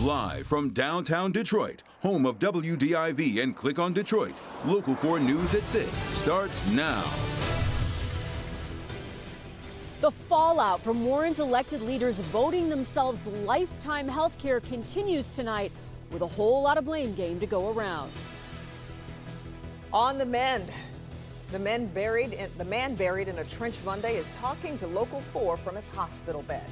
Live from downtown Detroit, home of WDIV and Click on Detroit, Local 4 News at 6 starts now. The fallout from Warren's elected leaders voting themselves lifetime health care continues tonight with a whole lot of blame game to go around. On the mend, the man buried in a trench Monday is talking to Local 4 from his hospital bed.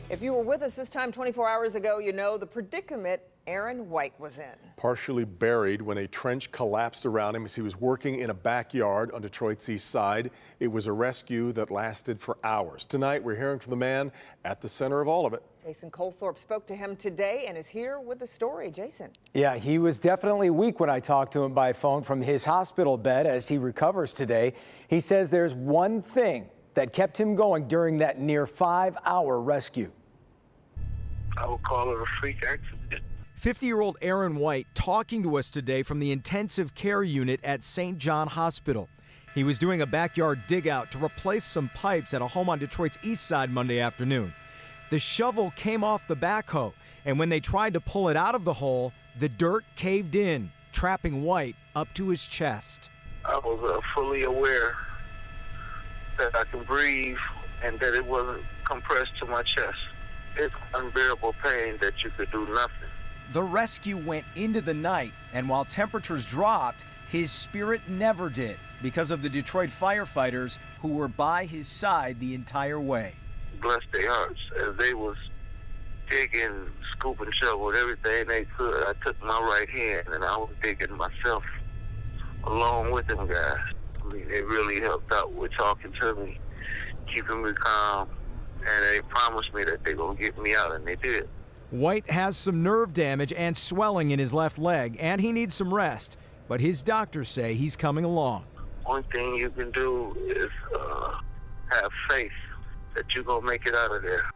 If you were with us this time 24 hours ago, you know the predicament Aaron White was in. Partially buried when a trench collapsed around him as he was working in a backyard on Detroit's east side. It was a rescue that lasted for hours. Tonight, we're hearing from the man at the center of all of it. Jason Colthorpe spoke to him today and is here with the story. Jason. Yeah, he was definitely weak when I talked to him by phone from his hospital bed as he recovers today. He says there's one thing that kept him going during that near 5-hour rescue. I would call it a freak accident. 50-year-old Aaron White talking to us today from the intensive care unit at St. John Hospital. He was doing a backyard dig out to replace some pipes at a home on Detroit's east side Monday afternoon. The shovel came off the backhoe, and when they tried to pull it out of the hole, the dirt caved in, trapping White up to his chest. I was fully aware that I can breathe and that it wasn't compressed to my chest. It's unbearable pain that you could do nothing. The rescue went into the night, and while temperatures dropped, his spirit never did because of the Detroit firefighters who were by his side the entire way. Bless their hearts. As they was digging, scooping, shoveling, everything they could, I took my right hand and I was digging myself along with them guys. I mean, they really helped out with talking to me, keeping me calm, and they promised me that they're going to get me out, and they did. White has some nerve damage and swelling in his left leg, and he needs some rest, but his doctors say he's coming along. One thing you can do is have faith that you're going to make it out of there.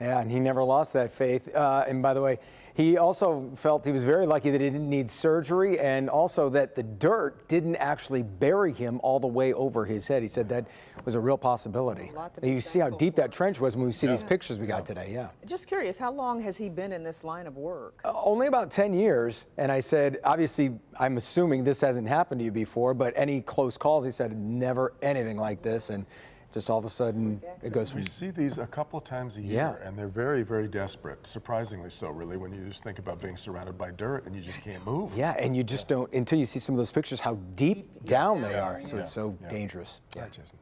Yeah, and he never lost that faith. And by the way, he also felt he was very lucky that he didn't need surgery, and also that the dirt didn't actually bury him all the way over his head. He said that was a real possibility. You see how deep that trench was when we see these pictures we got today. Yeah. Just curious, how long has he been in this line of work? Only about 10 years. And I said, obviously, I'm assuming this hasn't happened to you before, but any close calls, he said, never anything like this. And just all of a sudden, it goes from... We see these a couple of times a year, and they're very, very desperate. Surprisingly so, really, when you just think about being surrounded by dirt and you just can't move. Yeah, and you just don't, until you see some of those pictures, how deep down they are. So it's so dangerous. Yeah. Right, Jason.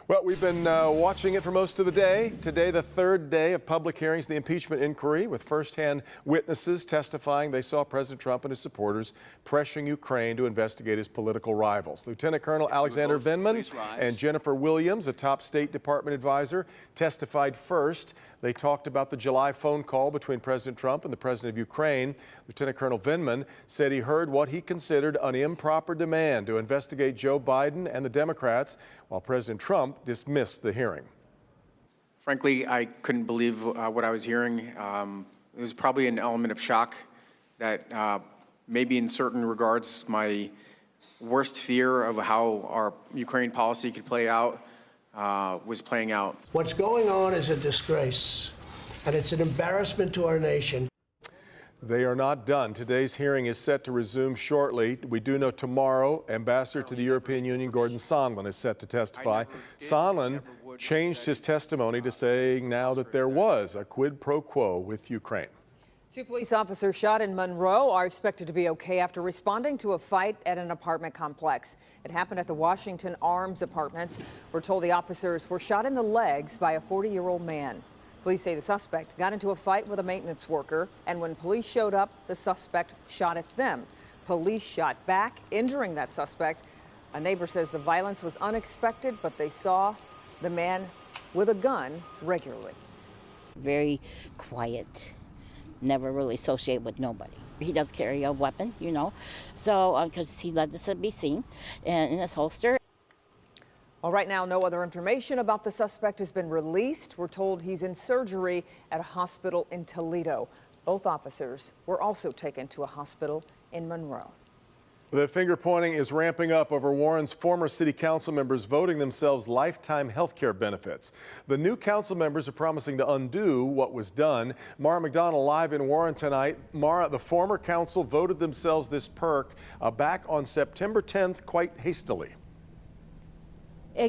Well, we've been watching it for most of the day. Today, the third day of public hearings, the impeachment inquiry, with firsthand witnesses testifying they saw President Trump and his supporters pressuring Ukraine to investigate his political rivals. Lieutenant Colonel Alexander Vindman and Jennifer Williams, a top State Department advisor, testified first. They talked about the July phone call between President Trump and the president of Ukraine. Lieutenant Colonel Vindman said he heard what he considered an improper demand to investigate Joe Biden and the Democrats, while President Trump dismissed the hearing. Frankly, I couldn't believe what I was hearing. It was probably an element of shock that maybe in certain regards my worst fear of how our Ukraine policy could play out was playing out. What's going on is a disgrace, and it's an embarrassment to our nation. They are not done. Today's hearing is set to resume shortly. We do know tomorrow, Ambassador to the European Union Gordon Sondland is set to testify. Sondland changed his testimony to saying now that there was a quid pro quo with Ukraine. 2 police officers shot in Monroe are expected to be okay after responding to a fight at an apartment complex. It happened at the Washington Arms Apartments. We're told the officers were shot in the legs by a 40-year-old man. Police say the suspect got into a fight with a maintenance worker, and when police showed up, the suspect shot at them. Police shot back, injuring that suspect. A neighbor says the violence was unexpected, but they saw the man with a gun regularly. Very quiet, never really associate with nobody. He does carry a weapon, you know, so because he let this be seen in his holster. Well, right now, no other information about the suspect has been released. We're told he's in surgery at a hospital in Toledo. Both officers were also taken to a hospital in Monroe. The finger pointing is ramping up over Warren's former city council members voting themselves lifetime health care benefits. The new council members are promising to undo what was done. Mara McDonald live in Warren tonight. Mara, the former council voted themselves this perk back on September 10th quite hastily.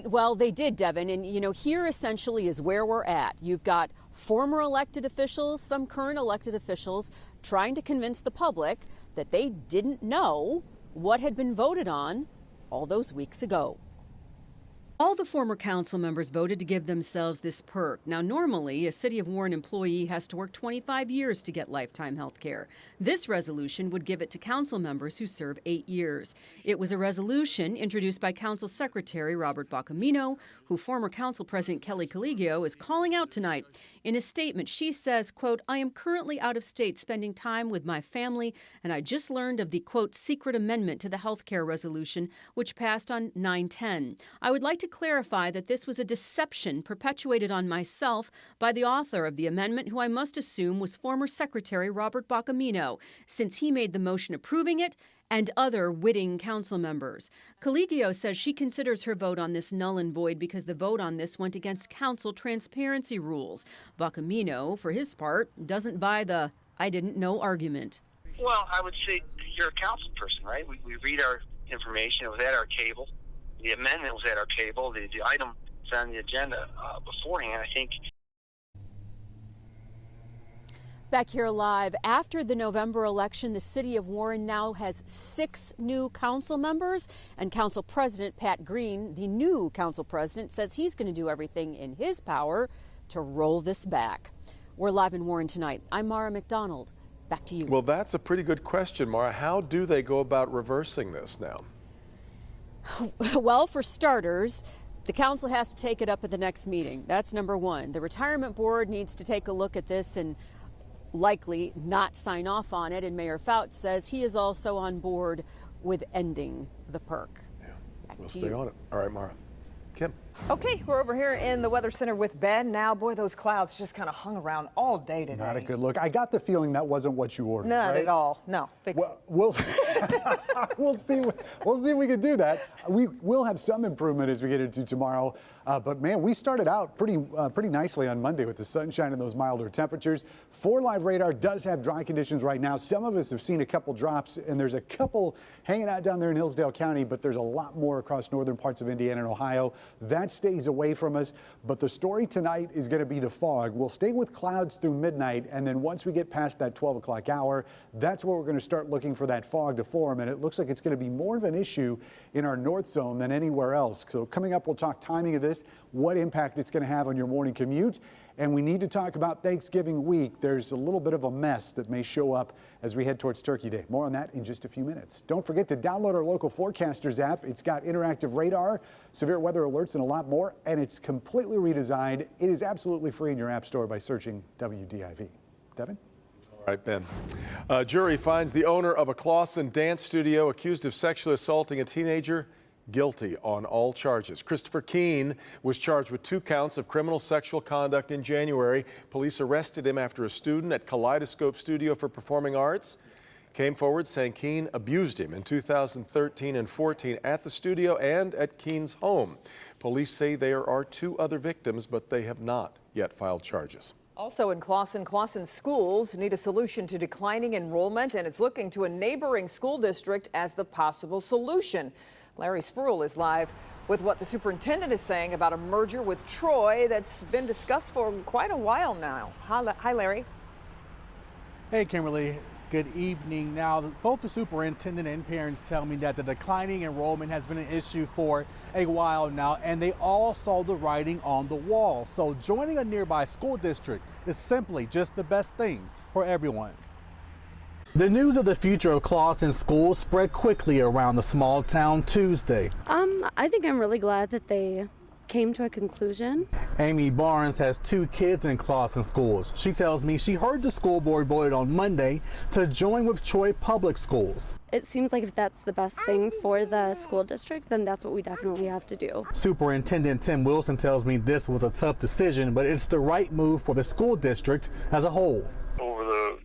Well, they did, Devin. And, you know, here essentially is where we're at. You've got former elected officials, some current elected officials, trying to convince the public that they didn't know what had been voted on all those weeks ago. All the former council members voted to give themselves this perk. Now, normally, a City of Warren employee has to work 25 years to get lifetime health care. This resolution would give it to council members who serve 8 years. It was a resolution introduced by Council Secretary Robert Bocamino, who former Council President Kelly Coligio is calling out tonight. In a statement, she says, quote, "I am currently out of state spending time with my family, and I just learned of the, quote, secret amendment to the health care resolution, which passed on 9/10. I would like to clarify that this was a deception perpetuated on myself by the author of the amendment, who I must assume was former Secretary Robert Bocamino, since he made the motion approving it, and other witting council members." Coligio says she considers her vote on this null and void because the vote on this went against council transparency rules. Bocamino, for his part, doesn't buy the "I didn't know" argument. Well, I would say you're a council person, right? We read our information. It was at our table. The amendment was at our table. The item was on the agenda beforehand. I think. Back here live, after the November election, the City of Warren now has 6 new council members, and Council President Pat Green, the new council president, says he's going to do everything in his power to roll this back. We're live in Warren tonight. I'm Mara McDonald. Back to you. Well, that's a pretty good question, Mara. How do they go about reversing this now? Well, for starters, the council has to take it up at the next meeting. That's number one. The retirement board needs to take a look at this and likely not sign off on it. And Mayor Fouts says he is also on board with ending the perk. Yeah, we'll stay on it. All right, Mara. Kim. Okay, we're over here in the Weather Center with Ben. Now, boy, those clouds just kind of hung around all day today. Not a good look. I got the feeling that wasn't what you ordered. Not right? at all. No. We'll see. We'll see if we can do that. We will have some improvement as we get into tomorrow. But man, we started out pretty nicely on Monday with the sunshine and those milder temperatures. 4Live radar does have dry conditions right now. Some of us have seen a couple drops, and there's a couple hanging out down there in Hillsdale County, but there's a lot more across northern parts of Indiana and Ohio. That stays away from us. But the story tonight is going to be the fog. We'll stay with clouds through midnight, and then once we get past that 12 o'clock hour, that's where we're going to start looking for that fog to form. And it looks like it's going to be more of an issue in our north zone than anywhere else. So coming up, we'll talk timing of this, what impact it's going to have on your morning commute. And we need to talk about Thanksgiving week. There's a little bit of a mess that may show up as we head towards Turkey Day. More on that in just a few minutes. Don't forget to download our local forecasters app. It's got interactive radar, severe weather alerts, and a lot more. And it's completely redesigned. It is absolutely free in your app store by searching WDIV. Devin? All right, Ben. A jury finds the owner of a Clawson dance studio accused of sexually assaulting a teenager guilty on all charges. Christopher Keene was charged with 2 counts of criminal sexual conduct in January. Police arrested him after a student at Kaleidoscope Studio for Performing Arts came forward saying Keene abused him in 2013 and 14 at the studio and at Keene's home. Police say there are 2 other victims, but they have not yet filed charges. Also in Clawson schools need a solution to declining enrollment, and it's looking to a neighboring school district as the possible solution. Larry Spruill is live with what the superintendent is saying about a merger with Troy that's been discussed for quite a while now. Hi, Larry. Hey, Kimberly. Good evening. Now, both the superintendent and parents tell me that the declining enrollment has been an issue for a while now, and they all saw the writing on the wall. So joining a nearby school district is simply just the best thing for everyone. The news of the future of Clawson schools spread quickly around the small town Tuesday. I think I'm really glad that they came to a conclusion. Amy Barnes has 2 kids in Clawson schools. She tells me she heard the school board voted on Monday to join with Troy Public Schools. It seems like if that's the best thing for the school district, then that's what we definitely have to do. Superintendent Tim Wilson tells me this was a tough decision, but it's the right move for the school district as a whole. Over the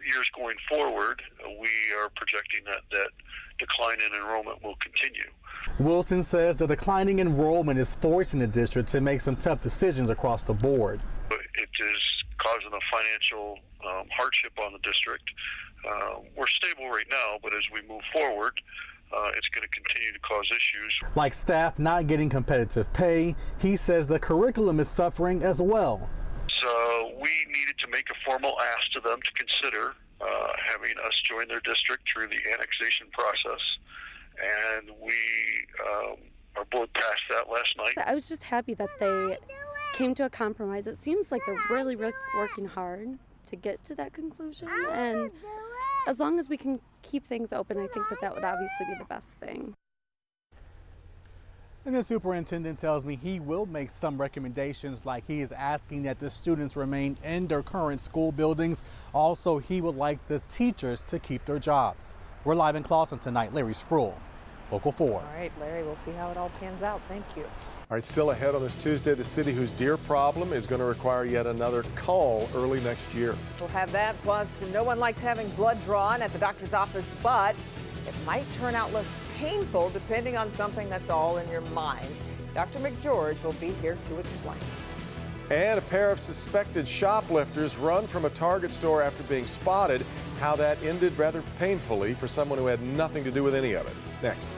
years going forward, we are projecting that decline in enrollment will continue. Wilson says the declining enrollment is forcing the district to make some tough decisions across the board. It is causing a financial hardship on the district. We're stable right now, but as we move forward, it's going to continue to cause issues. Like staff not getting competitive pay, he says the curriculum is suffering as well. So we needed to make a formal ask to them to consider having us join their district through the annexation process, and we our board passed that last night. I was just happy that they came to a compromise. It seems like they're really working hard to get to that conclusion, and as long as we can keep things open, I think that would obviously be the best thing. And the superintendent tells me he will make some recommendations, like he is asking that the students remain in their current school buildings. Also, he would like the teachers to keep their jobs. We're live in Clawson tonight. Larry Spruill, Local 4. All right, Larry, we'll see how it all pans out. Thank you. All right, still ahead on this Tuesday, the city whose deer problem is going to require yet another cull early next year. We'll have that. Plus, no one likes having blood drawn at the doctor's office, but it might turn out less painful depending on something that's all in your mind. Dr. McGeorge will be here to explain. And a pair of suspected shoplifters run from a Target store after being spotted. How that ended rather painfully for someone who had nothing to do with any of it. Next.